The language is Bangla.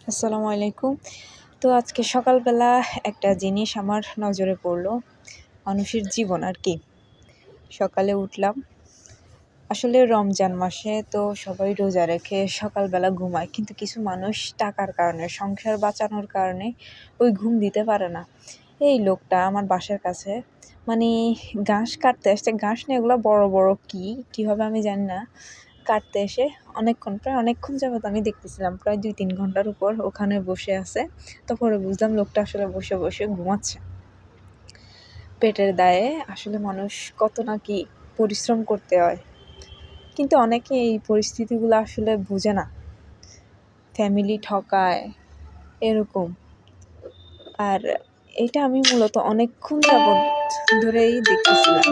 আসসালামু আলাইকুম। তো আজকে সকালবেলা একটা জিনিস আমার নজরে পড়লো, মানুষের জীবন আর কি। সকালে উঠলাম, আসলে রমজান মাসে তো সবাই রোজা রেখে সকালবেলা ঘুমায়, কিন্তু কিছু মানুষ টাকার কারণে, সংসার বাঁচানোর কারণে ওই ঘুম দিতে পারে না। এই লোকটা আমার বাসার কাছে মানে ঘাস কাটতে আসছে, ঘাস না এগুলো বড় বড় কীভাবে আমি জানি না, কাটতে এসে প্রায় অনেকক্ষণ যাবত আমি দেখতেছিলাম, প্রায় 2-3 ঘন্টার উপর ওখানে বসে আছে। তারপরে বুঝলাম লোকটা আসলে বসে বসে ঘুমাচ্ছে। পেটের দায়ে আসলে মানুষ কত না কি পরিশ্রম করতে হয়, কিন্তু অনেকে এই পরিস্থিতিগুলো আসলে বুঝে না, ফ্যামিলি ঠকায় এরকম। আর এটা আমি মূলত অনেকক্ষণ যাবত ধরেই দেখতেছিলাম।